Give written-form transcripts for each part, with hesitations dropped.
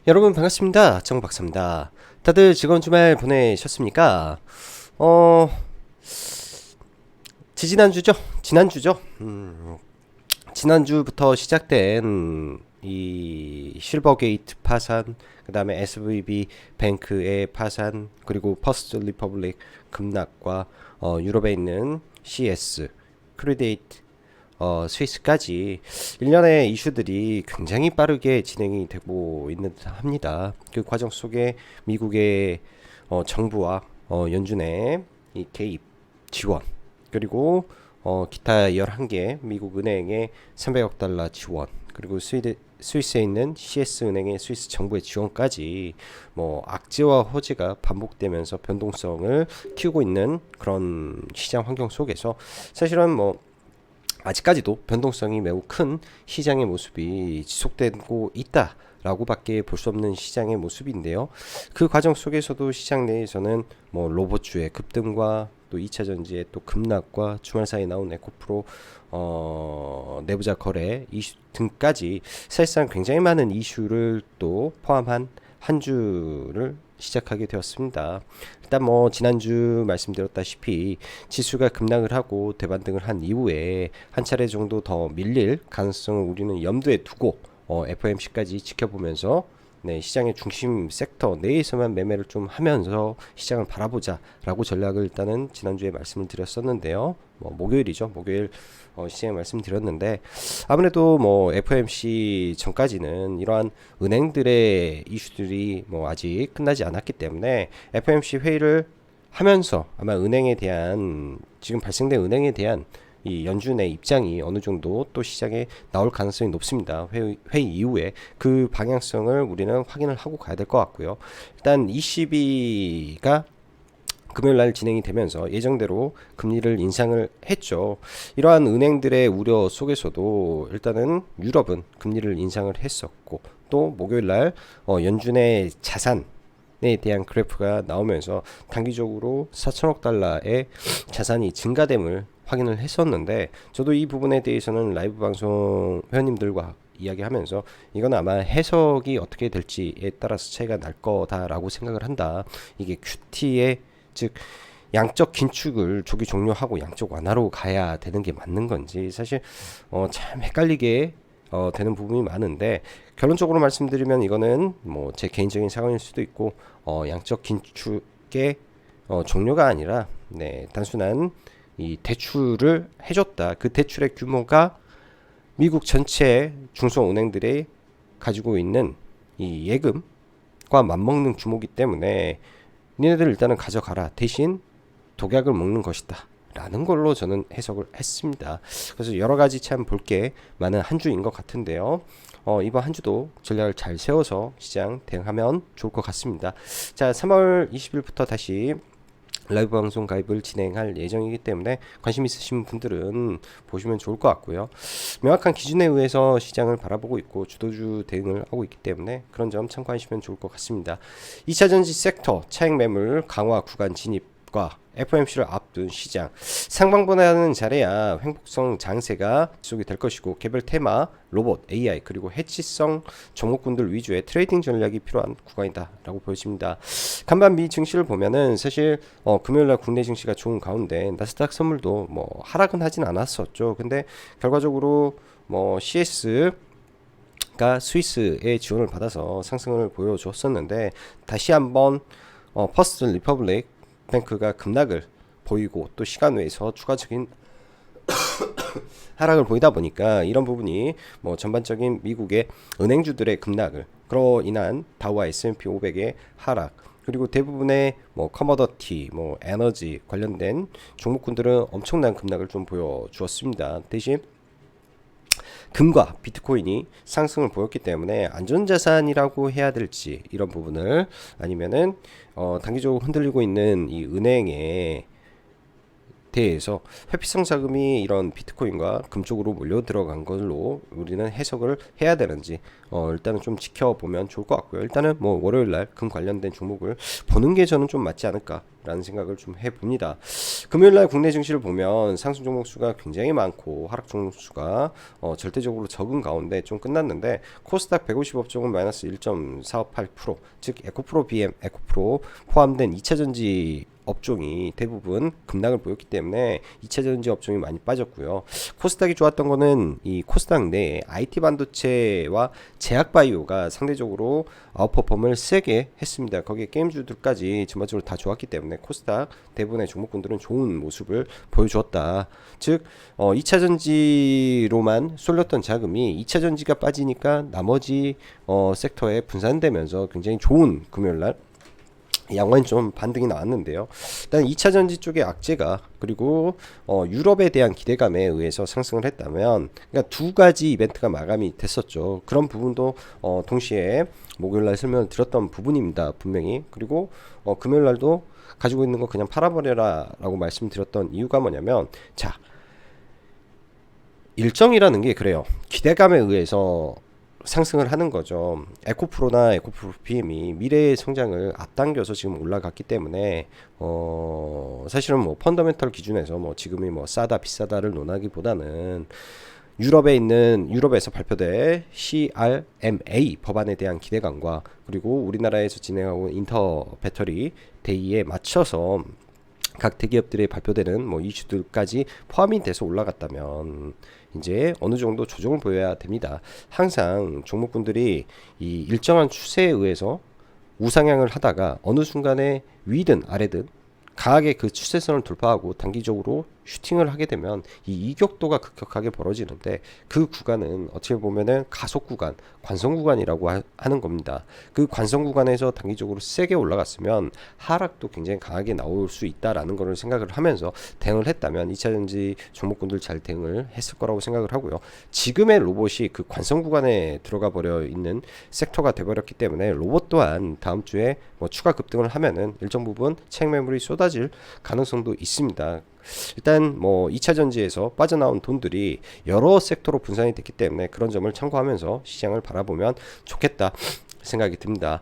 여러분 반갑습니다. 정박사입니다. 다들 즐거운 주말 보내셨습니까? 어, 지지난주죠? 지난주죠? 지난주부터 시작된 이 실버게이트 파산, 그 다음에 SVB 뱅크의 파산, 그리고 퍼스트 리퍼블릭 급락과 유럽에 있는 CS, 크레디트 스위스까지 일련의 이슈들이 굉장히 빠르게 진행이 되고 있는 듯 합니다. 그 과정 속에 미국의 정부와 연준의 이 개입, 지원, 그리고 기타 11개 미국 은행의 300억 달러 지원, 그리고 스위스에 있는 CS 은행의 스위스 정부의 지원까지 뭐 악재와 호재가 반복되면서 변동성을 키우고 있는 그런 시장 환경 속에서 사실은 뭐 아직까지도 변동성이 매우 큰 시장의 모습이 지속되고 있다라고 밖에 볼 수 없는 시장의 모습인데요. 그 과정 속에서도 시장 내에서는 뭐 로봇주의 급등과 또 2차 전지의 또 급락과 주말 사이에 나온 에코프로 내부자 거래 이슈 등까지 사실상 굉장히 많은 이슈를 또 포함한 한 주를 시작하게 되었습니다. 일단 뭐 지난주 말씀드렸다시피 지수가 급락을 하고 대반등을 한 이후에 한 차례 정도 더 밀릴 가능성을 우리는 염두에 두고 FOMC까지 지켜보면서 네, 시장의 중심 섹터 내에서만 매매를 좀 하면서 시장을 바라보자라고 전략을 일단은 지난주에 말씀을 드렸었는데요. 뭐 목요일이죠. 목요일 시장에 말씀드렸는데 아무래도 뭐 FOMC 전까지는 이러한 은행들의 이슈들이 뭐 아직 끝나지 않았기 때문에 FOMC 회의를 하면서 아마 은행에 대한 지금 발생된 은행에 대한 이 연준의 입장이 어느 정도 또 시장에 나올 가능성이 높습니다. 회의 이후에 그 방향성을 우리는 확인을 하고 가야 될 것 같고요. 일단 ECB가 금요일 날 진행이 되면서 예정대로 금리를 인상을 했죠. 이러한 은행들의 우려 속에서도 일단은 유럽은 금리를 인상을 했었고 또 목요일 날 연준의 자산에 대한 그래프가 나오면서 단기적으로 4천억 달러의 자산이 증가됨을 확인을 했었는데 저도 이 부분에 대해서는 라이브 방송 회원님들과 이야기하면서 이건 아마 해석이 어떻게 될지에 따라서 차이가 날 거다라고 생각을 한다. 이게 QT의 즉 양적 긴축을 조기 종료하고 양적 완화로 가야 되는 게 맞는 건지 사실 참 헷갈리게 되는 부분이 많은데 결론적으로 말씀드리면 이거는 뭐 제 개인적인 사견일 수도 있고 양적 긴축의 종료가 아니라 네, 단순한 이 대출을 해줬다. 그 대출의 규모가 미국 전체 중소은행들이 가지고 있는 이 예금과 맞먹는 규모이기 때문에 니네들 일단은 가져가라. 대신 독약을 먹는 것이다. 라는 걸로 저는 해석을 했습니다. 그래서 여러 가지 참 볼 게 많은 한 주인 것 같은데요. 이번 한 주도 전략을 잘 세워서 시장 대응하면 좋을 것 같습니다. 자, 3월 20일부터 다시 라이브 방송 가입을 진행할 예정이기 때문에 관심 있으신 분들은 보시면 좋을 것 같고요. 명확한 기준에 의해서 시장을 바라보고 있고 주도주 대응을 하고 있기 때문에 그런 점 참고하시면 좋을 것 같습니다. 2차 전지 섹터 차익 매물 강화 구간 진입과 FOMC를 앞둔 시장 상방분하는 잘해야 횡복성 장세가 지속이 될 것이고 개별 테마, 로봇, AI 그리고 해치성 종목군들 위주의 트레이딩 전략이 필요한 구간이다라고 보여집니다. 간반 미 증시를 보면은 사실 금요일날 국내 증시가 좋은 가운데 나스닥 선물도 뭐 하락은 하진 않았었죠. 근데 결과적으로 뭐 CS가 스위스의 지원을 받아서 상승을 보여줬었는데 다시 한번 퍼스트 리퍼블릭 뱅크가 급락을 보이고 또 시간 외에서 추가적인 하락을 보이다 보니까 이런 부분이 뭐 전반적인 미국의 은행주들의 급락을 그로 인한 다우와 S&P 500의 하락 그리고 대부분의 뭐 커머더티, 뭐 에너지 관련된 종목군들은 엄청난 급락을 좀 보여주었습니다. 대신 금과 비트코인이 상승을 보였기 때문에 안전자산이라고 해야 될지 이런 부분을 아니면은 단기적으로 흔들리고 있는 이 은행의 대해서 회피성 자금이 이런 비트코인과 금 쪽으로 몰려 들어간 걸로 우리는 해석을 해야 되는지 일단은 좀 지켜보면 좋을 것 같고요. 일단은 뭐 월요일날 금 관련된 종목을 보는 게 저는 좀 맞지 않을까라는 생각을 좀 해봅니다. 금요일날 국내 증시를 보면 상승 종목 수가 굉장히 많고 하락 종목 수가 절대적으로 적은 가운데 좀 끝났는데 코스닥 150 업종은 마이너스 1.458%, 즉 에코프로 BM, 에코프로 포함된 2차전지 업종이 대부분 급락을 보였기 때문에 2차전지 업종이 많이 빠졌고요. 코스닥이 좋았던 거는 이 코스닥 내에 IT 반도체와 제약바이오가 상대적으로 아웃퍼폼을 세게 했습니다. 거기에 게임주들까지 전반적으로 다 좋았기 때문에 코스닥 대부분의 종목군들은 좋은 모습을 보여주었다. 즉 2차전지로만 쏠렸던 자금이 2차전지가 빠지니까 나머지 섹터에 분산되면서 굉장히 좋은 금요일날 양호한 좀 반등이 나왔는데요. 일단 2차전지 쪽의 악재가 그리고 유럽에 대한 기대감에 의해서 상승을 했다면 그러니까 두 가지 이벤트가 마감이 됐었죠. 그런 부분도 동시에 목요일날 설명을 드렸던 부분입니다. 분명히. 그리고 금요일날도 가지고 있는 거 그냥 팔아버려라 라고 말씀드렸던 이유가 뭐냐면 자 일정이라는 게 그래요. 기대감에 의해서 상승을 하는 거죠. 에코프로나 에코프로 PM이 미래의 성장을 앞당겨서 지금 올라갔기 때문에 사실은 뭐 펀더멘털 기준에서 뭐 지금이 뭐 싸다 비싸다를 논하기보다는 유럽에서 발표된 CRMA 법안에 대한 기대감과 그리고 우리나라에서 진행하고 있는 인터 배터리 데이에 맞춰서 각 대기업들이 발표되는 뭐 이슈들까지 포함이 돼서 올라갔다면 이제 어느 정도 조정을 보여야 됩니다. 항상 종목군들이 이 일정한 추세에 의해서 우상향을 하다가 어느 순간에 위든 아래든 강하게 그 추세선을 돌파하고 단기적으로 슈팅을 하게 되면 이 이격도가 급격하게 벌어지는데 그 구간은 어떻게 보면은 가속 구간, 관성 구간이라고 하는 겁니다. 그 관성 구간에서 단기적으로 세게 올라갔으면 하락도 굉장히 강하게 나올 수 있다라는 것을 생각을 하면서 대응을 했다면 2차전지 종목군들 잘 대응을 했을 거라고 생각을 하고요. 지금의 로봇이 그 관성 구간에 들어가 버려 있는 섹터가 돼버렸기 때문에 로봇 또한 다음 주에 뭐 추가 급등을 하면은 일정 부분 차익 매물이 쏟아질 가능성도 있습니다. 일단 뭐 2차전지에서 빠져나온 돈들이 여러 섹터로 분산이 됐기 때문에 그런 점을 참고하면서 시장을 바라보면 좋겠다 생각이 듭니다.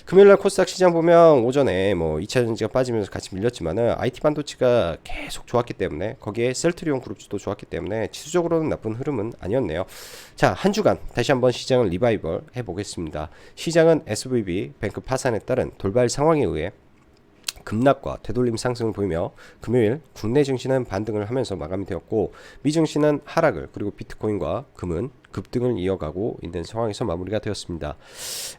금요일날 코스닥 시장 보면 오전에 뭐 2차전지가 빠지면서 같이 밀렸지만은 IT 반도체가 계속 좋았기 때문에 거기에 셀트리온 그룹주도 좋았기 때문에 지수적으로는 나쁜 흐름은 아니었네요. 자, 한 주간 다시 한번 시장을 리바이벌 해보겠습니다. 시장은 SVB 뱅크 파산에 따른 돌발 상황에 의해 급락과 되돌림 상승을 보이며 금요일 국내 증시는 반등을 하면서 마감이 되었고 미증시는 하락을 그리고 비트코인과 금은 급등을 이어가고 있는 상황에서 마무리가 되었습니다.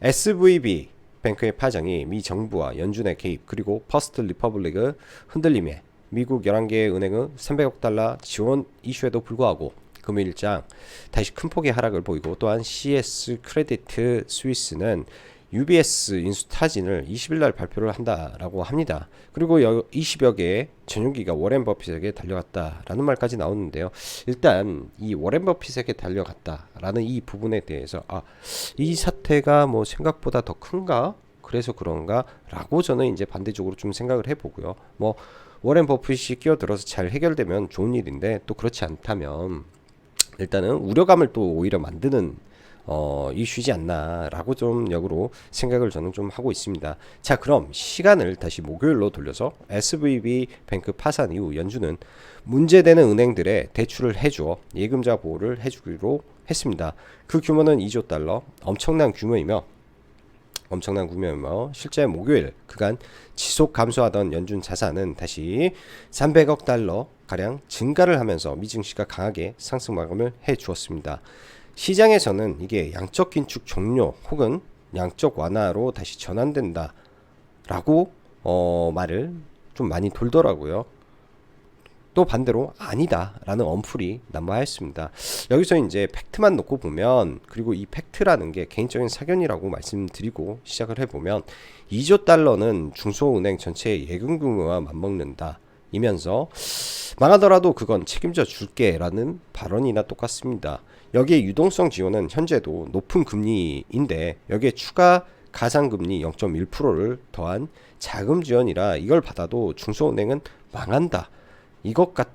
SVB 뱅크의 파장이 미 정부와 연준의 개입 그리고 퍼스트 리퍼블릭의 흔들림에 미국 11개의 은행의 300억 달러 지원 이슈에도 불구하고 금요일장 다시 큰 폭의 하락을 보이고 또한 CS 크레디트 스위스는 UBS 인수 타진을 20일날 발표를 한다라고 합니다. 그리고 20여 개의 전용기가 워렌 버핏에게 달려갔다라는 말까지 나오는데요. 일단 이 워렌 버핏에게 달려갔다라는 이 부분에 대해서 이 사태가 뭐 생각보다 더 큰가? 그래서 그런가? 라고 저는 이제 반대쪽으로 좀 생각을 해보고요. 뭐 워렌 버핏이 끼어들어서 잘 해결되면 좋은 일인데 또 그렇지 않다면 일단은 우려감을 또 오히려 만드는 이슈지 않나라고 좀 역으로 생각을 저는 좀 하고 있습니다. 자, 그럼 시간을 다시 목요일로 돌려서 SVB 뱅크 파산 이후 연준은 문제되는 은행들의 대출을 해주어 예금자 보호를 해주기로 했습니다. 그 규모는 2조 달러, 엄청난 규모이며 실제 목요일 그간 지속 감소하던 연준 자산은 다시 300억 달러 가량 증가를 하면서 미증시가 강하게 상승 마감을 해 주었습니다. 시장에서는 이게 양적 긴축 종료 혹은 양적 완화로 다시 전환된다 라고 말을 좀 많이 돌더라고요. 또 반대로 아니다 라는 언풀이 난무하였습니다. 여기서 이제 팩트만 놓고 보면 그리고 이 팩트라는 게 개인적인 사견이라고 말씀드리고 시작을 해보면 2조 달러는 중소은행 전체의 예금 규모와 맞먹는다 이면서 망하더라도 그건 책임져 줄게 라는 발언이나 똑같습니다. 여기에 유동성 지원은 현재도 높은 금리인데 여기에 추가 가상금리 0.1%를 더한 자금 지원이라 이걸 받아도 중소은행은 망한다 이것 같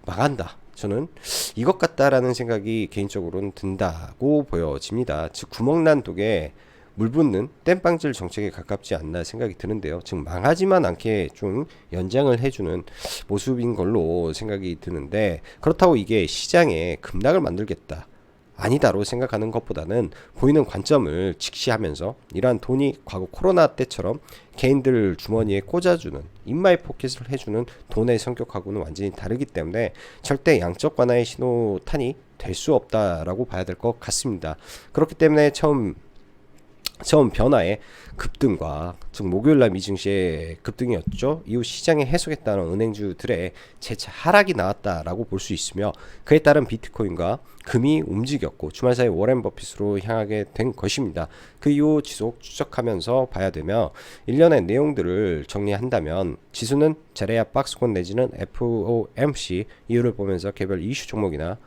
망한다. 저는 이것 같다라는 생각이 개인적으로는 든다고 보여집니다. 즉 구멍난 독에 물 붓는 땜빵질 정책에 가깝지 않나 생각이 드는데요. 즉 망하지만 않게 좀 연장을 해주는 모습인 걸로 생각이 드는데, 그렇다고 이게 시장에 급락을 만들겠다, 아니다로 생각하는 것보다는 보이는 관점을 직시하면서 이러한 돈이 과거 코로나 때처럼 개인들 주머니에 꽂아주는 인마이 포켓을 해주는 돈의 성격하고는 완전히 다르기 때문에 절대 양적 완화의 신호탄이 될 수 없다라고 봐야 될 것 같습니다. 그렇기 때문에 처음 변화의 급등과, 즉 목요일날 미증시의 급등이었죠. 이후 시장에 해소했다는 은행주들의 재차 하락이 나왔다라고 볼 수 있으며, 그에 따른 비트코인과 금이 움직였고 주말 사이 워렌 버핏으로 향하게 된 것입니다. 그 이후 지속 추적하면서 봐야 되며, 일련의 내용들을 정리한다면 지수는 자리야 박스권 내지는 FOMC 이유를 보면서 개별 이슈 종목이나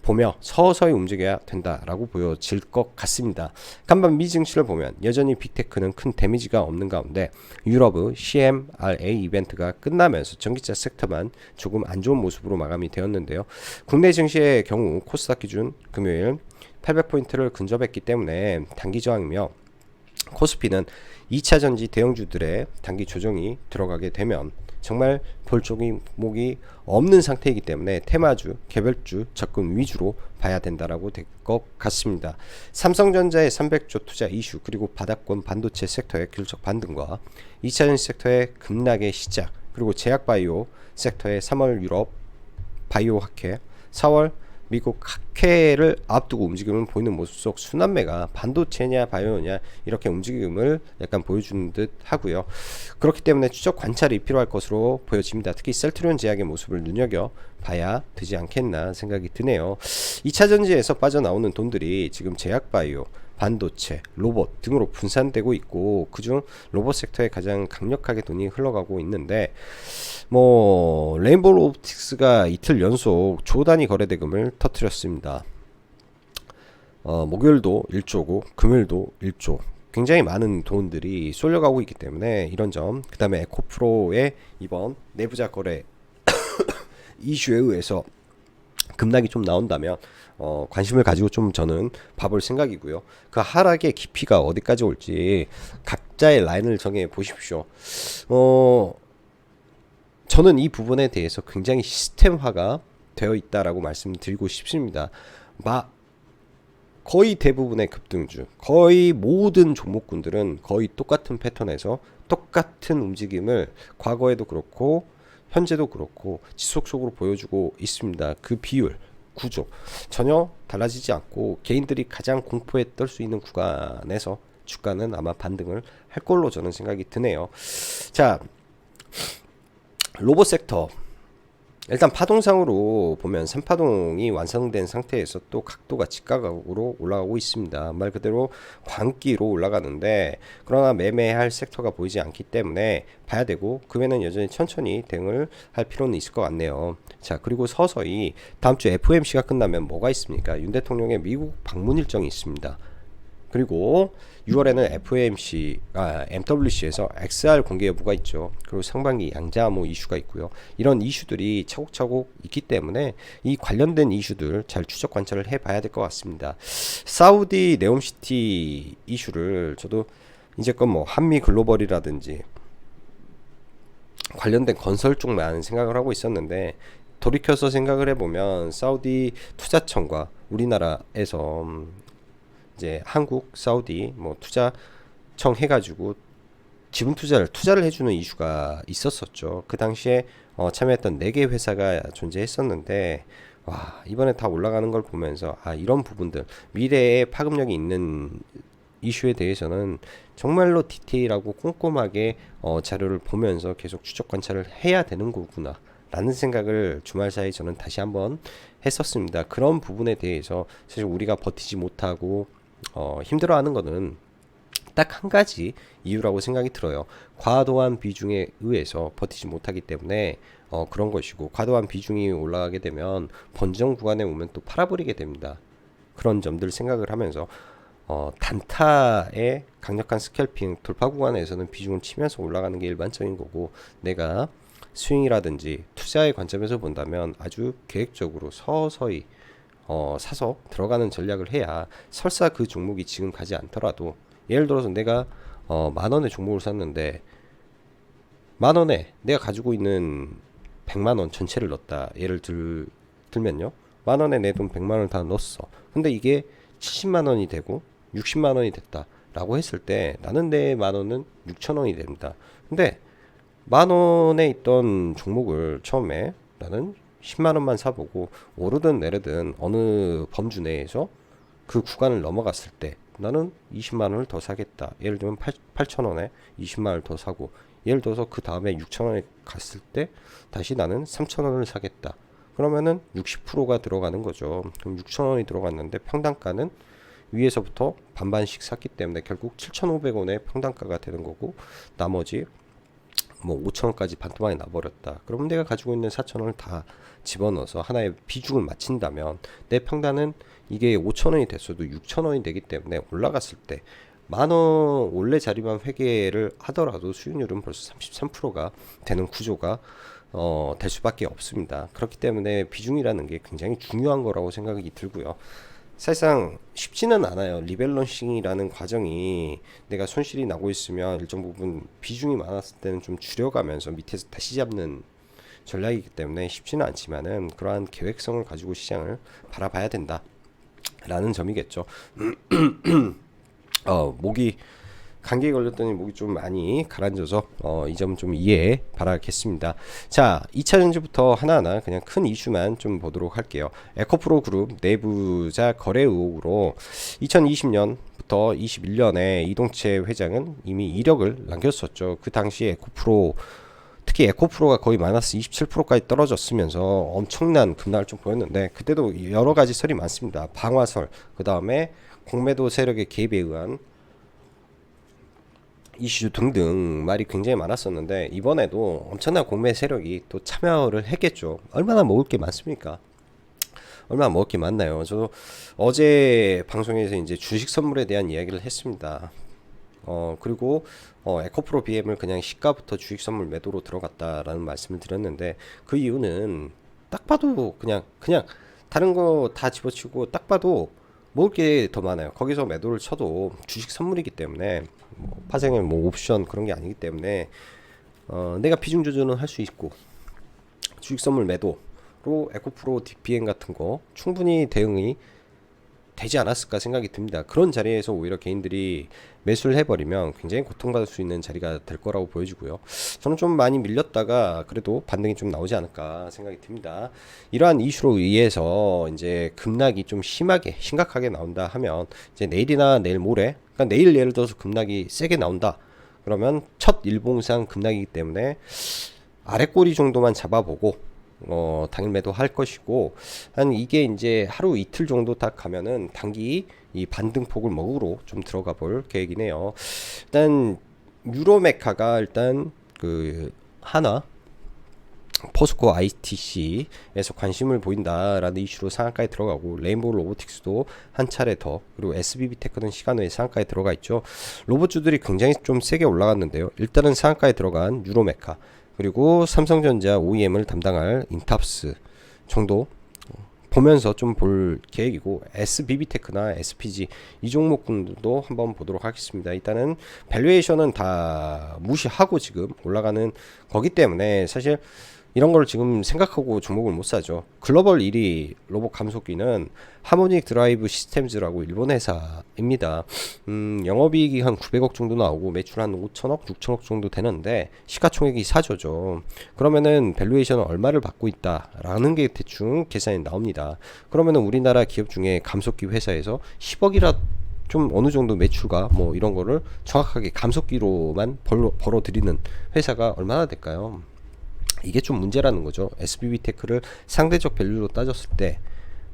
보며 서서히 움직여야 된다라고 보여질 것 같습니다. 간반 미증시를 보면 여전히 빅테크는 큰 데미지가 없는 가운데 유럽 CMRA 이벤트가 끝나면서 전기차 섹터만 조금 안 좋은 모습으로 마감이 되었는데요. 국내 증시의 경우 코스닥 기준 금요일 800포인트를 근접했기 때문에 단기 저항이며, 코스피는 2차 전지 대형주들의 단기 조정이 들어가게 되면 정말 볼 종목이 없는 상태이기 때문에 테마주, 개별주 접근 위주로 봐야 된다라고 될 것 같습니다. 삼성전자의 300조 투자 이슈, 그리고 바닥권 반도체 섹터의 균적 반등과 2차 전지 섹터의 급락의 시작, 그리고 제약바이오 섹터의 3월 유럽 바이오 학회, 4월 미국 학회를 앞두고 움직임을 보이는 모습 속 순환매가 반도체냐 바이오냐 이렇게 움직임을 약간 보여주는 듯 하고요. 그렇기 때문에 추적 관찰이 필요할 것으로 보여집니다. 특히 셀트리온 제약의 모습을 눈여겨봐야 되지 않겠나 생각이 드네요. 2차 전지에서 빠져나오는 돈들이 지금 제약바이오, 반도체, 로봇 등으로 분산되고 있고, 그중 로봇 섹터에 가장 강력하게 돈이 흘러가고 있는데, 레인보우 로보틱스가 이틀 연속 조 단위 거래 대금을 터뜨렸습니다. 목요일도 1조고 금요일도 1조, 굉장히 많은 돈들이 쏠려가고 있기 때문에 이런 점, 그 다음에 에코프로의 이번 내부자 거래 이슈에 의해서 급락이 좀 나온다면 관심을 가지고 좀 저는 봐볼 생각이고요. 그 하락의 깊이가 어디까지 올지 각자의 라인을 정해 보십시오. 저는 이 부분에 대해서 굉장히 시스템화가 되어 있다라고 말씀드리고 싶습니다. 거의 대부분의 급등주, 거의 모든 종목군들은 거의 똑같은 패턴에서 똑같은 움직임을 과거에도 그렇고 현재도 그렇고 지속적으로 보여주고 있습니다. 그 비율, 구조 전혀 달라지지 않고 개인들이 가장 공포에 떨 수 있는 구간에서 주가는 아마 반등을 할 걸로 저는 생각이 드네요. 자, 로봇 섹터, 일단 파동상으로 보면 3파동이 완성된 상태에서 또 각도가 직각으로 올라가고 있습니다. 말 그대로 광기로 올라가는데, 그러나 매매할 섹터가 보이지 않기 때문에 봐야 되고, 그 외에는 여전히 천천히 대응을 할 필요는 있을 것 같네요. 자, 그리고 서서히 다음 주 FOMC가 끝나면 뭐가 있습니까? 윤 대통령의 미국 방문 일정이 있습니다. 그리고 6월에는 MWC에서 XR 공개 여부가 있죠. 그리고 상반기 양자 암호 이슈가 있고요. 이런 이슈들이 차곡차곡 있기 때문에 이 관련된 이슈들 잘 추적 관찰을 해봐야 될 것 같습니다. 사우디 네옴시티 이슈를 저도 이제껏 한미 글로벌이라든지 관련된 건설 쪽만 생각을 하고 있었는데, 돌이켜서 생각을 해보면 사우디 투자청과 우리나라에서 이제 한국, 사우디 투자청 해가지고 지분 투자를 해주는 이슈가 있었었죠. 그 당시에 참여했던 4개 회사가 존재했었는데, 이번에 다 올라가는 걸 보면서 이런 부분들, 미래에 파급력이 있는 이슈에 대해서는 정말로 디테일하고 꼼꼼하게 자료를 보면서 계속 추적 관찰을 해야 되는 거구나 라는 생각을 주말 사이 저는 다시 한번 했었습니다. 그런 부분에 대해서 사실 우리가 버티지 못하고 힘들어하는 거는 딱 한 가지 이유라고 생각이 들어요. 과도한 비중에 의해서 버티지 못하기 때문에 그런 것이고, 과도한 비중이 올라가게 되면 번정 구간에 오면 또 팔아버리게 됩니다. 그런 점들 생각을 하면서 단타의 강력한 스캘핑 돌파 구간에서는 비중을 치면서 올라가는 게 일반적인 거고, 내가 스윙이라든지 투자의 관점에서 본다면 아주 계획적으로 서서히 사서 들어가는 전략을 해야 설사 그 종목이 지금 가지 않더라도, 예를 들어서 내가 10,000원의 종목을 샀는데 10,000원에 내가 가지고 있는 100만원 전체를 넣었다, 예를 들면요, 10,000원에 내 돈 100만원을 다 넣었어. 근데 이게 70만원이 되고 60만원이 됐다 라고 했을 때 나는 내 만원은 6천원이 됩니다. 근데 만원에 있던 종목을 처음에 나는 10만원만 사보고 오르든 내리든 어느 범주 내에서 그 구간을 넘어갔을 때 나는 20만원을 더 사겠다. 예를 들면 8천원에 20만원을 더 사고, 예를 들어서 그 다음에 6천원에 갔을 때 다시 나는 3천원을 사겠다. 그러면은 60%가 들어가는 거죠. 그럼 6천원이 들어갔는데 평단가는 위에서부터 반반씩 샀기 때문에 결국 7,500원의 평단가가 되는 거고, 나머지 뭐 5천원까지 반토막이 나버렸다. 그러면 내가 가지고 있는 4천원을 다 집어넣어서 하나의 비중을 맞춘다면 내 평단은 이게 5천원이 됐어도 6천원이 되기 때문에 올라갔을 때 만원 원래 자리만 회계를 하더라도 수익률은 벌써 33%가 되는 구조가 될 수밖에 없습니다. 그렇기 때문에 비중이라는 게 굉장히 중요한 거라고 생각이 들고요. 사실상 쉽지는 않아요. 리밸런싱이라는 과정이 내가 손실이 나고 있으면 일정 부분 비중이 많았을 때는 좀 줄여가면서 밑에서 다시 잡는 전략이기 때문에 쉽지는 않지만은 그러한 계획성을 가지고 시장을 바라봐야 된다 라는 점이겠죠. 목이 감기에 걸렸더니 목이 좀 많이 가라앉아서 이 점 좀 이해 바라겠습니다. 자, 2차전지부터 하나하나 그냥 큰 이슈만 좀 보도록 할게요. 에코프로 그룹 내부자 거래 의혹으로 2020년부터 21년에 이동채 회장은 이미 이력을 남겼었죠. 그 당시 에코프로, 특히 에코프로가 거의 마이너스 27%까지 떨어졌으면서 엄청난 급락을 좀 보였는데, 그때도 여러 가지 설이 많습니다. 방화설, 그 다음에 공매도 세력의 개입에 의한 이슈 등등 말이 굉장히 많았었는데, 이번에도 엄청난 공매 세력이 또 참여를 했겠죠. 얼마나 먹을 게 많습니까? 얼마나 먹을 게 많나요? 저도 어제 방송에서 이제 주식 선물에 대한 이야기를 했습니다. 그리고 에코프로 BM을 그냥 시가부터 주식 선물 매도로 들어갔다라는 말씀을 드렸는데, 그 이유는 딱 봐도 그냥 다른 거 다 집어치고 딱 봐도 먹을 게 더 많아요. 거기서 매도를 쳐도 주식 선물이기 때문에 파생의 뭐 옵션 그런 게 아니기 때문에 내가 비중 조절은 할 수 있고, 주식 선물 매도로 에코프로 BM 같은 거 충분히 대응이 되지 않았을까 생각이 듭니다. 그런 자리에서 오히려 개인들이 매수를 해버리면 굉장히 고통받을 수 있는 자리가 될 거라고 보여지고요. 저는 좀 많이 밀렸다가 그래도 반등이 좀 나오지 않을까 생각이 듭니다. 이러한 이슈로 의해서 이제 급락이 좀 심각하게 나온다 하면 이제 내일이나 내일 모레, 그러니까 내일 예를 들어서 급락이 세게 나온다 그러면 첫 일봉상 급락이기 때문에 아래 꼬리 정도만 잡아보고 당일 매도 할 것이고, 한 이게 이제 하루 이틀 정도 딱 가면은 단기 이 반등폭을 먹으러 좀 들어가 볼 계획이네요. 일단 유로메카가 일단 그 하나 포스코 ITC에서 관심을 보인다라는 이슈로 상한가에 들어가고, 레인보우 로보틱스도 한 차례 더, 그리고 SBB테크는 시간 외에 상한가에 들어가 있죠. 로봇주들이 굉장히 좀 세게 올라갔는데요. 일단은 상한가에 들어간 유로메카, 그리고 삼성전자 OEM을 담당할 인탑스 정도 보면서 좀 볼 계획이고, SBB테크나 SPG 이 종목군도 한번 보도록 하겠습니다. 일단은 밸류에이션은 다 무시하고 지금 올라가는 거기 때문에 사실 이런 걸 지금 생각하고 종목을 못 사죠. 글로벌 1위 로봇 감속기는 하모닉 드라이브 시스템즈라고 일본 회사입니다. 영업이익이 한 900억 정도 나오고 매출 한 5천억, 6천억 정도 되는데 시가총액이 4조죠. 그러면은 밸류에이션은 얼마를 받고 있다라는 게 대충 계산이 나옵니다. 그러면은 우리나라 기업 중에 감속기 회사에서 10억이라 좀 어느 정도 매출과 뭐 이런 거를 정확하게 감속기로만 벌어들이는 회사가 얼마나 될까요? 이게 좀 문제라는 거죠. SBB테크를 상대적 밸류로 따졌을 때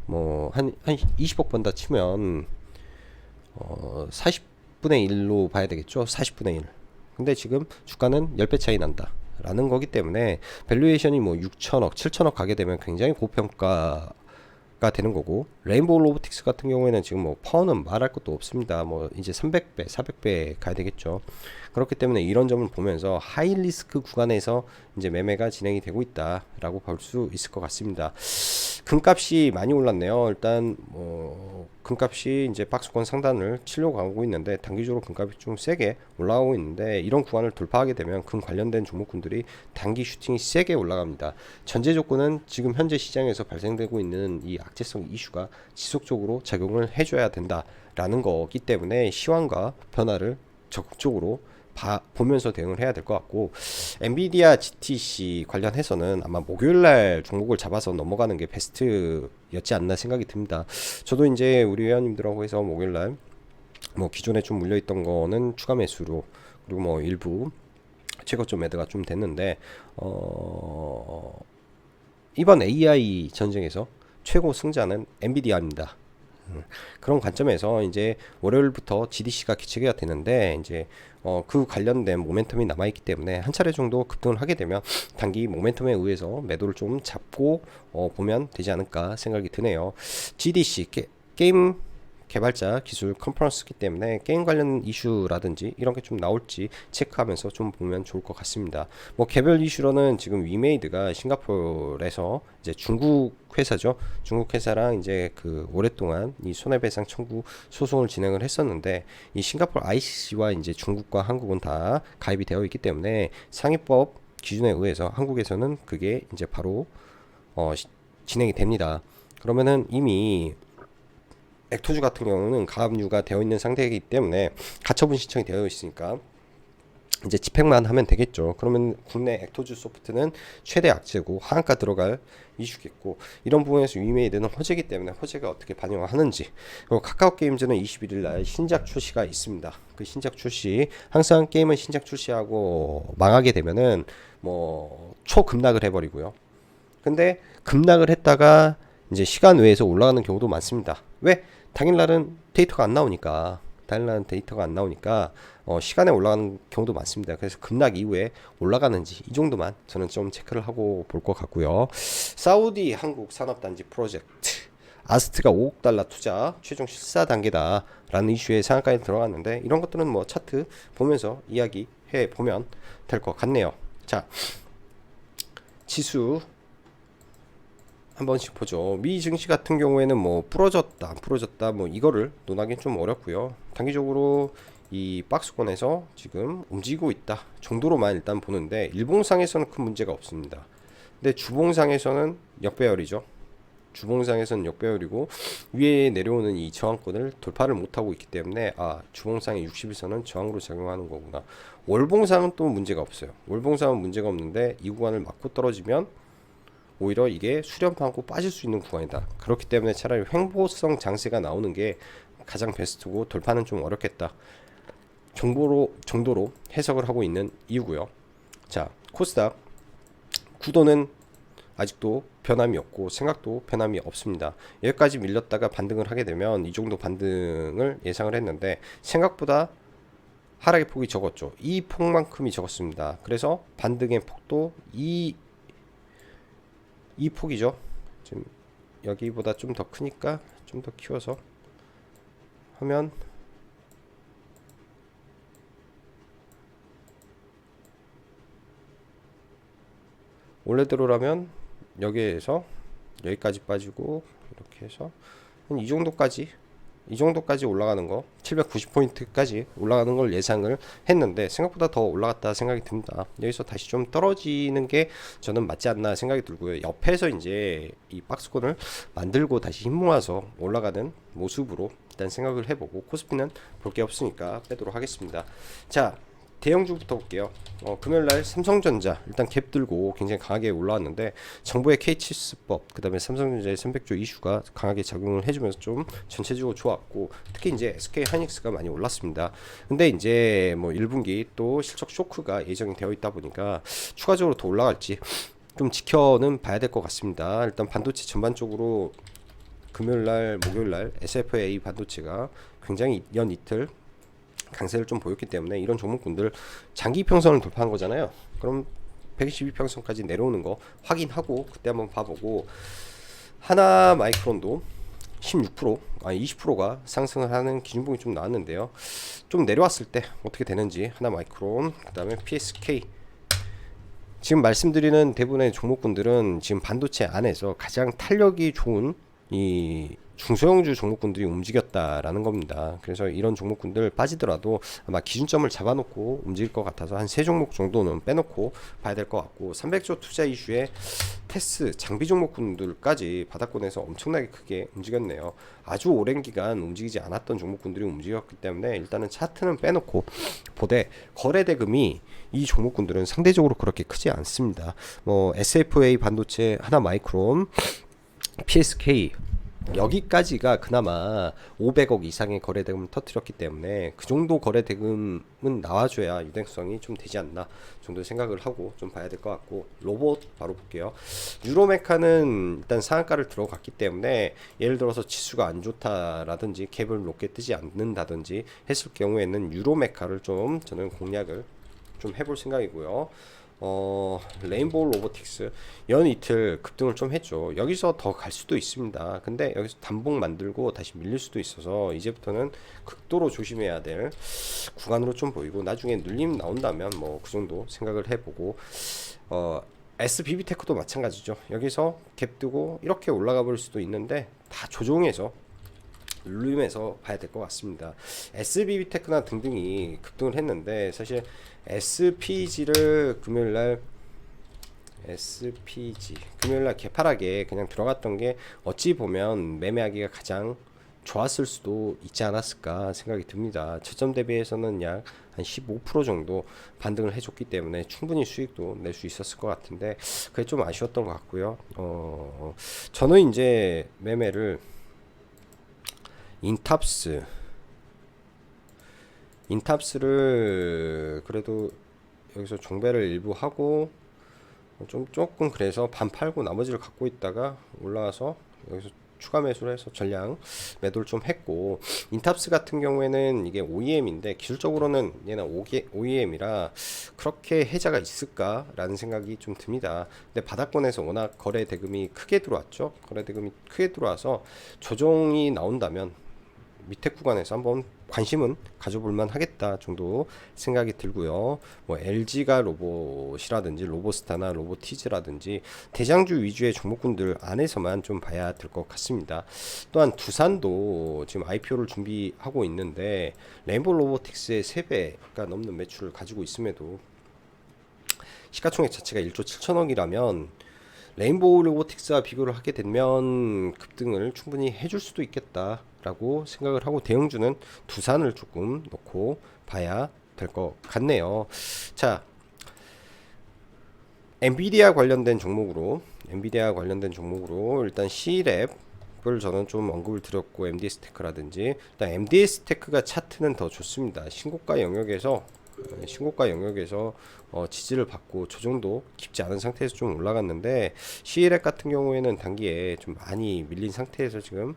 뭐 한 20억 번다 치면 40분의 1로 봐야 되겠죠. 40분의 1. 근데 지금 주가는 10배 차이 난다 라는 거기 때문에 밸류에이션이 뭐 6천억, 7천억 가게 되면 굉장히 고평가가 되는 거고, 레인보우 로보틱스 같은 경우에는 지금 뭐 파워는 말할 것도 없습니다. 뭐 이제 300배, 400배 가야 되겠죠. 그렇기 때문에 이런 점을 보면서 하이 리스크 구간에서 이제 매매가 진행이 되고 있다라고 볼 수 있을 것 같습니다. 금값이 많이 올랐네요. 일단 뭐 금값이 이제 박스권 상단을 치려고 가고 있는데 단기적으로 금값이 좀 세게 올라가고 있는데 이런 구간을 돌파하게 되면 금 관련된 종목군들이 단기 슈팅이 세게 올라갑니다. 전제 조건은 지금 현재 시장에서 발생되고 있는 이 악재성 이슈가 지속적으로 작용을 해줘야 된다라는 거기 때문에 시황과 변화를 적극적으로 보면서 대응을 해야 될 것 같고, 엔비디아 GTC 관련해서는 아마 목요일날 종목을 잡아서 넘어가는 게 베스트였지 않나 생각이 듭니다. 저도 이제 우리 회원님들하고 해서 목요일날 뭐 기존에 좀 물려있던 거는 추가 매수로, 그리고 뭐 일부 최고점 매도가 좀 됐는데 이번 AI 전쟁에서 최고 승자는 엔비디아입니다. 그런 관점에서 이제 월요일부터 GDC가 개최가 되는데 이제 그 관련된 모멘텀이 남아있기 때문에 한 차례 정도 급등을 하게 되면 단기 모멘텀에 의해서 매도를 좀 잡고 보면 되지 않을까 생각이 드네요. GDC 게임 개발자 기술 컨퍼런스이기 때문에 게임 관련 이슈라든지 이런 게 좀 나올지 체크하면서 좀 보면 좋을 것 같습니다. 뭐 개별 이슈로는 지금 위메이드가 싱가포르에서 이제 중국 회사죠. 중국 회사랑 이제 그 오랫동안 이 손해배상 청구 소송을 진행을 했었는데 이 싱가포르 ICC와 이제 중국과 한국은 다 가입이 되어 있기 때문에 상위법 기준에 의해서 한국에서는 그게 이제 바로 진행이 됩니다. 그러면은 이미 액토주 같은 경우는 가압류가 되어 있는 상태이기 때문에 가처분 신청이 되어 있으니까 이제 집행만 하면 되겠죠. 그러면 국내 액토주 소프트는 최대 악재고 하한가 들어갈 이슈겠고, 이런 부분에서 위메이드는 호재이기 때문에 호재가 어떻게 반영을 하는지. 그리고 카카오 게임즈는 21일 날 신작 출시가 있습니다. 그 신작 출시, 항상 게임은 신작 출시하고 망하게 되면은 뭐 초급락을 해버리고요. 근데 급락을 했다가 이제 시간 외에서 올라가는 경우도 많습니다. 왜? 당일날은 데이터가 안 나오니까. 시간에 올라가는 경우도 많습니다. 그래서 급락 이후에 올라가는지 이 정도만 저는 좀 체크를 하고 볼 것 같고요. 사우디 한국 산업단지 프로젝트 아스트가 5억 달러 투자 최종 실사 단계다 라는 이슈에 상한가에 들어갔는데, 이런 것들은 뭐 차트 보면서 이야기해 보면 될 것 같네요. 자, 지수 한 번씩 보죠. 미 증시 같은 경우에는 뭐 부러졌다 안 부러졌다 뭐 이거를 논하기는 좀 어렵고요. 단기적으로 이 박스권에서 지금 움직이고 있다 정도로만 일단 보는데, 일봉상에서는 큰 문제가 없습니다. 근데 주봉상에서는 역배열이죠. 주봉상에서는 역배열이고 위에 내려오는 이 저항권을 돌파를 못하고 있기 때문에 주봉상의 60일선은 저항으로 작용하는 거구나. 월봉상은 또 문제가 없어요. 월봉상은 문제가 없는데 이 구간을 맞고 떨어지면 오히려 이게 수렴하고 빠질 수 있는 구간이다. 그렇기 때문에 차라리 횡보성 장세가 나오는 게 가장 베스트고 돌파는 좀 어렵겠다 정도로 해석을 하고 있는 이유고요. 자, 코스닥 구도는 아직도 변함이 없고 생각도 변함이 없습니다. 여기까지 밀렸다가 반등을 하게 되면 이 정도 반등을 예상을 했는데 생각보다 하락의 폭이 적었죠. 이 폭만큼이 적었습니다. 그래서 반등의 폭도 이 폭이죠. 지금 여기보다 좀 더 크니까 좀 더 키워서 하면 원래대로라면 여기에서 여기까지 빠지고 이렇게 해서 한 이 정도까지 올라가는 거 790포인트까지 올라가는 걸 예상을 했는데 생각보다 더 올라갔다 생각이 듭니다. 여기서 다시 좀 떨어지는 게 저는 맞지 않나 생각이 들고요. 옆에서 이제 이 박스권을 만들고 다시 힘 모아서 올라가는 모습으로 일단 생각을 해보고, 코스피는 볼 게 없으니까 빼도록 하겠습니다. 자, 대형주부터 볼게요. 금요일날 삼성전자 일단 갭 들고 굉장히 강하게 올라왔는데 정부의 K치스법 그 다음에 삼성전자의 300조 이슈가 강하게 작용을 해주면서 좀 전체적으로 좋았고, 특히 이제 SK하이닉스가 많이 올랐습니다. 근데 이제 뭐 1분기 또 실적 쇼크가 예정이 되어 있다 보니까 추가적으로 더 올라갈지 좀 지켜는 봐야 될 것 같습니다. 일단 반도체 전반적으로 금요일날 목요일날 SFA 반도체가 굉장히 연 이틀 강세를 좀 보였기 때문에 이런 종목군들 장기 평선을 돌파한 거잖아요. 그럼 122평선까지 내려오는 거 확인하고 그때 한번 봐보고, 하나 마이크론도 16% 아니 20%가 상승을 하는 기준봉이 좀 나왔는데요. 좀 내려왔을 때 어떻게 되는지 하나마이크론, 그 다음에 PSK. 지금 말씀드리는 대부분의 종목군들은 지금 반도체 안에서 가장 탄력이 좋은 이 중소형주 종목군들이 움직였다라는 겁니다. 그래서 이런 종목군들 빠지더라도 아마 기준점을 잡아놓고 움직일 것 같아서 한 3종목 정도는 빼놓고 봐야 될 것 같고, 300조 투자 이슈에 테스 장비 종목군들까지 바닥권에서 엄청나게 크게 움직였네요. 아주 오랜 기간 움직이지 않았던 종목군들이 움직였기 때문에 일단은 차트는 빼놓고 보되, 거래 대금이 이 종목군들은 상대적으로 그렇게 크지 않습니다. 뭐 SFA 반도체, 하나마이크론, PSK 여기까지가 그나마 500억 이상의 거래 대금을 터뜨렸기 때문에 그 정도 거래 대금은 나와줘야 유동성이 좀 되지 않나 정도 생각을 하고 좀 봐야 될 것 같고, 로봇 바로 볼게요. 유로메카는 일단 상한가를 들어갔기 때문에 예를 들어서 지수가 안 좋다라든지 캡을 높게 뜨지 않는다든지 했을 경우에는 유로메카를 좀 저는 공략을 좀 해볼 생각이고요. 레인보우 로보틱스 연 이틀 급등을 좀 했죠. 여기서 더 갈 수도 있습니다. 근데 여기서 단봉 만들고 다시 밀릴 수도 있어서 이제부터는 극도로 조심해야 될 구간으로 좀 보이고, 나중에 눌림 나온다면 뭐 그 정도 생각을 해보고, SBB테크도 마찬가지죠. 여기서 갭 뜨고 이렇게 올라가 볼 수도 있는데 다 조종해서 눌림에서 봐야 될 것 같습니다. SBB테크나 등등이 급등을 했는데, 사실 SPG를 금요일날 개파락에 그냥 들어갔던 게 어찌 보면 매매하기가 가장 좋았을 수도 있지 않았을까 생각이 듭니다. 저점 대비해서는 약 한 15% 정도 반등을 해줬기 때문에 충분히 수익도 낼 수 있었을 것 같은데, 그게 좀 아쉬웠던 것 같고요. 저는 이제 매매를 인탑스를 그래도 여기서 종배를 일부 하고 조금 그래서 반 팔고 나머지를 갖고 있다가 올라와서 여기서 추가 매수를 해서 전량 매도를 좀 했고, 인탑스 같은 경우에는 이게 OEM인데 기술적으로는 얘는 OEM이라 그렇게 해자가 있을까라는 생각이 좀 듭니다. 근데 바닥권에서 워낙 거래 대금이 크게 들어왔죠. 거래 대금이 크게 들어와서 조정이 나온다면 밑에 구간에서 한번 관심은 가져볼만 하겠다 정도 생각이 들고요. 뭐 LG가 로봇이라든지 로보스타나 로보티즈라든지 대장주 위주의 종목군들 안에서만 좀 봐야 될 것 같습니다. 또한 두산도 지금 IPO를 준비하고 있는데 레인보우 로보틱스의 3배가 넘는 매출을 가지고 있음에도 시가총액 자체가 1조 7천억이라면 레인보우 로보틱스와 비교를 하게 되면 급등을 충분히 해줄 수도 있겠다라고 생각을 하고, 대형주는 두산을 조금 놓고 봐야 될 것 같네요. 자, 엔비디아 관련된 종목으로 일단 C랩을 저는 좀 언급을 드렸고, MD스테크라든지 일단 MD스테크가 차트는 더 좋습니다. 신고가 영역에서 지지를 받고 조정도 깊지 않은 상태에서 좀 올라갔는데, CLF 같은 경우에는 단기에 좀 많이 밀린 상태에서 지금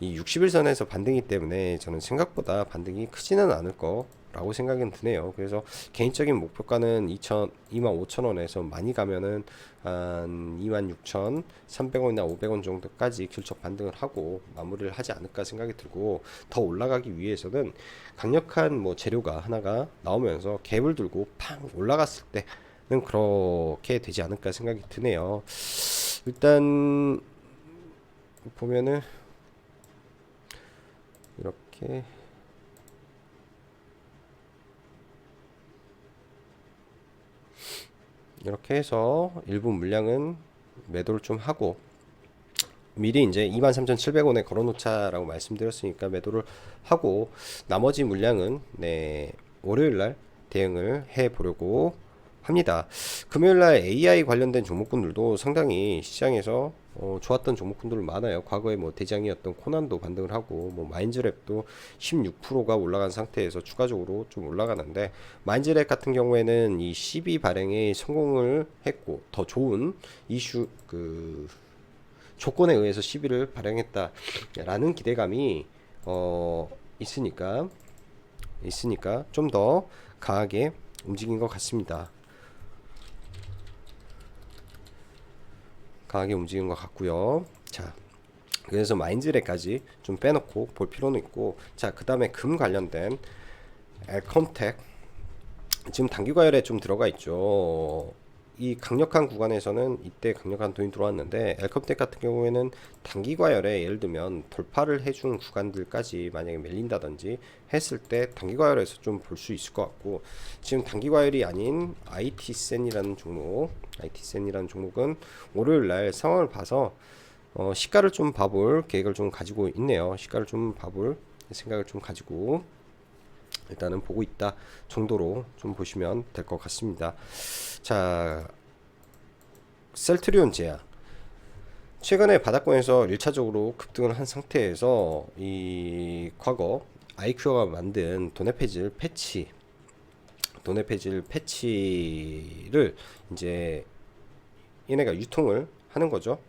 이 60일선에서 반등이기 때문에 저는 생각보다 반등이 크지는 않을 거라고 생각은 드네요. 그래서 개인적인 목표가는 25,000원에서 많이 가면은 한 26,300원이나 500원 정도까지 균적 반등을 하고 마무리를 하지 않을까 생각이 들고, 더 올라가기 위해서는 강력한 뭐 재료가 하나가 나오면서 갭을 들고 팡 올라갔을 때는 그렇게 되지 않을까 생각이 드네요. 일단 보면은 이렇게 해서 일부 물량은 매도를 좀 하고, 미리 이제 23,700원에 걸어놓자라고 말씀드렸으니까 매도를 하고, 나머지 물량은 월요일날 대응을 해 보려고 합니다. 금요일날 AI 관련된 종목군들도 상당히 시장에서 좋았던 종목군들 많아요. 과거에 뭐 대장이었던 코난도 반등을 하고, 뭐 마인즈랩도 16%가 올라간 상태에서 추가적으로 좀 올라가는데, 마인즈랩 같은 경우에는 이 CB 발행에 성공을 했고 더 좋은 이슈 조건에 의해서 CB를 발행했다라는 기대감이 있으니까 좀 더 강하게 움직인 것 같습니다. 강하게 움직인 것 같고요. 자, 그래서 마인즈레까지 좀 빼놓고 볼 필요는 있고, 자, 그 다음에 금 관련된 엘컴텍, 지금 단기 과열에 좀 들어가 있죠. 이 강력한 구간에서는 이때 강력한 돈이 들어왔는데, 엘컴텍 같은 경우에는 단기 과열에 예를 들면 돌파를 해준 구간들까지 만약에 밀린다든지 했을 때 단기 과열에서 좀 볼 수 있을 것 같고, 지금 단기 과열이 아닌 IT센이라는 종목, IT센이라는 종목은 월요일 날 상황을 봐서 시가를 좀 봐볼 계획을 좀 가지고 있네요. 시가를 좀 봐볼 생각을 좀 가지고 일단은 보고 있다 정도로 좀 보시면 될 것 같습니다. 자, 셀트리온 제약, 최근에 바닥권에서 1차적으로 급등을 한 상태에서 이 과거 아이큐어가 만든 돈의 폐질 패치를 이제 얘네가 유통을 하는 거죠.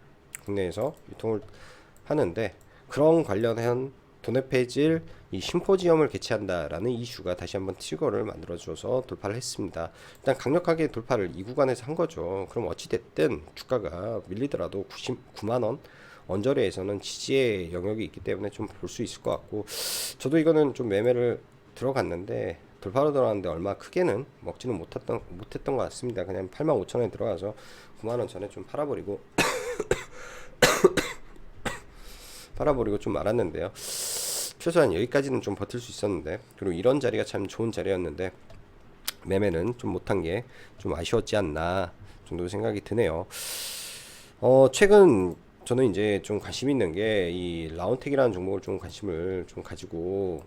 국내에서 유통을 하는데, 그런 관련한 돈의 폐질 이 심포지엄을 개최한다라는 이슈가 다시 한번 트리거를 만들어줘서 돌파를 했습니다. 일단 강력하게 돌파를 이 구간에서 한 거죠. 그럼 어찌됐든 주가가 밀리더라도 99만원 언저리에서는 지지의 영역이 있기 때문에 좀 볼 수 있을 것 같고, 저도 이거는 좀 매매를 들어갔는데 돌파로 들어갔는데 얼마 크게는 먹지는 못했던 것 같습니다. 그냥 85,000원에 들어가서 9만원 전에 좀 팔아버리고 좀 말았는데요. 최소한 여기까지는 좀 버틸 수 있었는데, 그리고 이런 자리가 참 좋은 자리였는데 매매는 좀 못한 게 좀 아쉬웠지 않나 정도 생각이 드네요. 최근 저는 이제 좀 관심 있는 게 이 라운텍이라는 종목을 좀 관심을 좀 가지고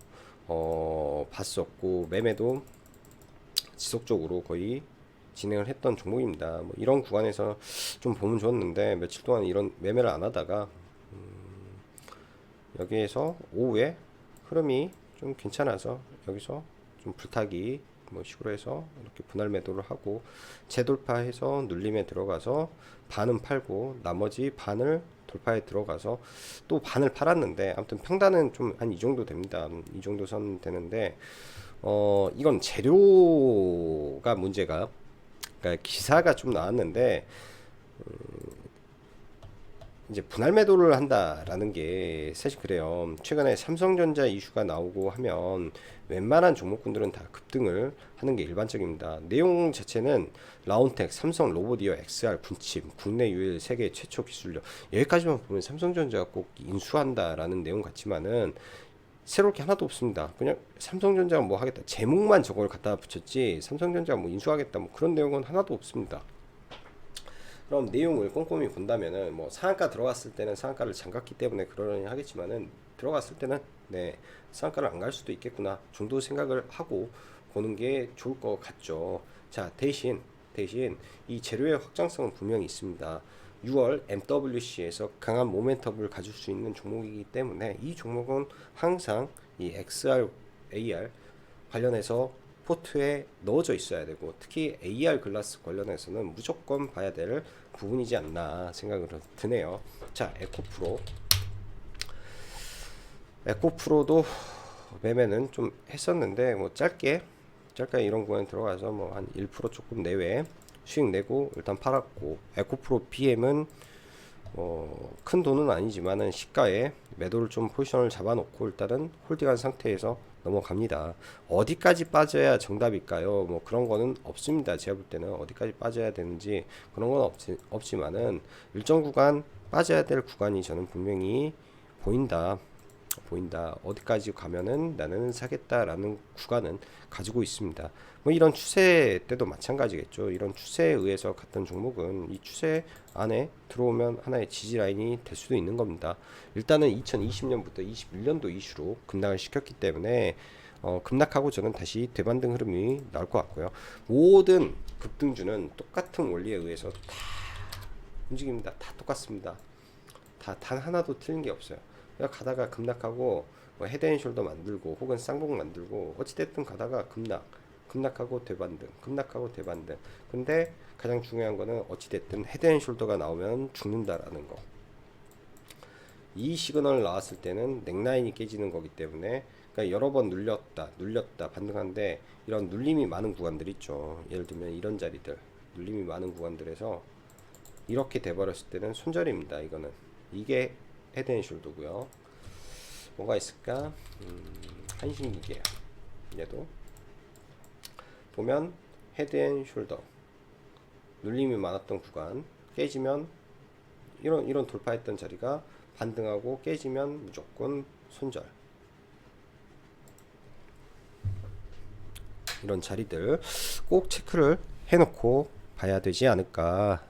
봤었고, 매매도 지속적으로 거의 진행을 했던 종목입니다. 뭐 이런 구간에서 좀 보면 좋았는데 며칠 동안 이런 매매를 안 하다가 여기에서 오후에 흐름이 좀 괜찮아서 여기서 좀 불타기 뭐 식으로 해서 이렇게 분할 매도를 하고 재돌파해서 눌림에 들어가서 반은 팔고 나머지 반을 돌파에 들어가서 또 반을 팔았는데, 아무튼 평단은 좀 한 이 정도 됩니다. 이 정도 선 되는데 이건 재료가 문제가, 그러니까 기사가 좀 나왔는데 이제 분할 매도를 한다라는 게 사실 그래요. 최근에 삼성전자 이슈가 나오고 하면 웬만한 종목군들은 다 급등을 하는 게 일반적입니다. 내용 자체는 라운텍, 삼성, 로보디어, XR, 군침, 국내 유일, 세계 최초 기술력, 여기까지만 보면 삼성전자가 꼭 인수한다라는 내용 같지만은 새로울 게 하나도 없습니다. 그냥 삼성전자가 뭐 하겠다, 제목만 저걸 갖다 붙였지 삼성전자가 뭐 인수하겠다 뭐 그런 내용은 하나도 없습니다. 그럼 내용을 꼼꼼히 본다면은 뭐 상한가 들어갔을 때는 상한가를 잠갔기 때문에 그러려니 하겠지만은, 들어갔을 때는 네, 상한가를 안 갈 수도 있겠구나 정도 생각을 하고 보는 게 좋을 것 같죠. 자, 대신 이 재료의 확장성은 분명히 있습니다. 6월 MWC에서 강한 모멘텀을 가질 수 있는 종목이기 때문에 이 종목은 항상 이 XR, AR 관련해서 포트에 넣어져 있어야 되고, 특히 AR 글라스 관련해서는 무조건 봐야 될 부분이지 않나 생각을 드네요. 자, 에코프로도 매매는 좀 했었는데 뭐 짧게 이런 구간에 들어가서 뭐 한 1% 조금 내외 수익 내고 일단 팔았고, 에코프로 BM은 큰 돈은 아니지만은 시가에 매도를 좀 포지션을 잡아놓고 일단은 홀딩한 상태에서 넘어갑니다. 어디까지 빠져야 정답일까요? 뭐 그런 거는 없습니다. 제가 볼 때는 어디까지 빠져야 되는지 그런 건 없지만은 일정 구간 빠져야 될 구간이 저는 분명히 보인다. 어디까지 가면은 나는 사겠다라는 구간은 가지고 있습니다. 뭐 이런 추세 때도 마찬가지겠죠. 이런 추세에 의해서 갔던 종목은 이 추세 안에 들어오면 하나의 지지 라인이 될 수도 있는 겁니다. 일단은 2020년부터 21년도 이슈로 급락을 시켰기 때문에 급락하고 저는 다시 대반등 흐름이 나올 것 같고요. 모든 급등주는 똑같은 원리에 의해서 다 움직입니다. 다 똑같습니다. 다 단 하나도 틀린 게 없어요. 가다가 급락하고 뭐 헤드앤숄더 만들고 혹은 쌍봉 만들고 어찌됐든 가다가 급락하고 대반등, 근데 가장 중요한 거는 어찌됐든 헤드앤숄더가 나오면 죽는다라는 거. 이 시그널 나왔을 때는 넥라인이 깨지는 거기 때문에, 그러니까 여러 번 눌렸다 반등한데 이런 눌림이 많은 구간들 있죠. 예를 들면 이런 자리들 눌림이 많은 구간들에서 이렇게 돼버렸을 때는 손절입니다. 이거는 이게 헤드앤숄더고요. 뭐가 있을까? 한신기계야. 얘도 보면 헤드앤숄더 눌림이 많았던 구간 깨지면 이런 돌파했던 자리가 반등하고 깨지면 무조건 손절. 이런 자리들 꼭 체크를 해놓고 봐야 되지 않을까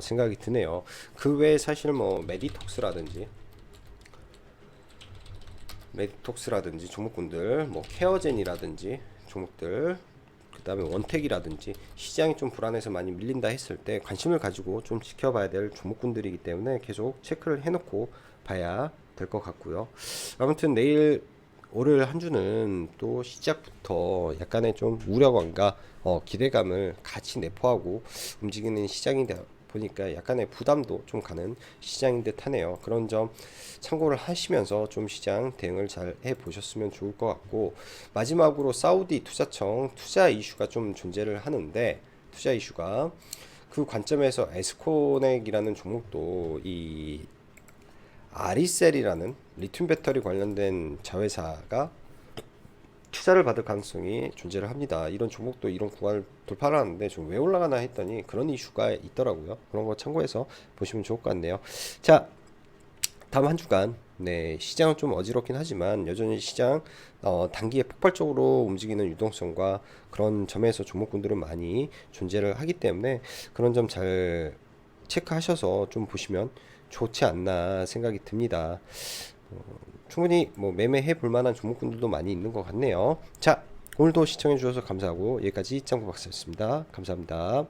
생각이 드네요. 그 외에 사실 뭐 메디톡스라든지 종목군들, 뭐 케어젠이라든지 종목들, 그 다음에 원택이라든지 시장이 좀 불안해서 많이 밀린다 했을 때 관심을 가지고 좀 지켜봐야 될 종목군들이기 때문에 계속 체크를 해놓고 봐야 될 것 같고요. 아무튼 내일 올 한 주는 또 시작부터 약간의 좀 우려감과 기대감을 같이 내포하고 움직이는 시장이다 보니까 약간의 부담도 좀 가는 시장인 듯 하네요. 그런 점 참고를 하시면서 좀 시장 대응을 잘 해보셨으면 좋을 것 같고, 마지막으로 사우디 투자청 투자 이슈가 좀 존재를 하는데, 투자 이슈가 그 관점에서 에스코넥이라는 종목도 이 아리셀이라는 리튬 배터리 관련된 자회사가 투자를 받을 가능성이 존재를 합니다. 이런 종목도 이런 구간을 돌파를 하는데 좀 왜 올라가나 했더니 그런 이슈가 있더라고요. 그런 거 참고해서 보시면 좋을 것 같네요. 자, 다음 한 주간 시장은 좀 어지럽긴 하지만 여전히 시장 단기에 폭발적으로 움직이는 유동성과 그런 점에서 종목군들은 많이 존재를 하기 때문에 그런 점 잘 체크하셔서 좀 보시면 좋지 않나 생각이 듭니다. 충분히 뭐 매매해 볼 만한 종목군들도 많이 있는 것 같네요. 자, 오늘도 시청해 주셔서 감사하고 여기까지 짱구 박사였습니다. 감사합니다.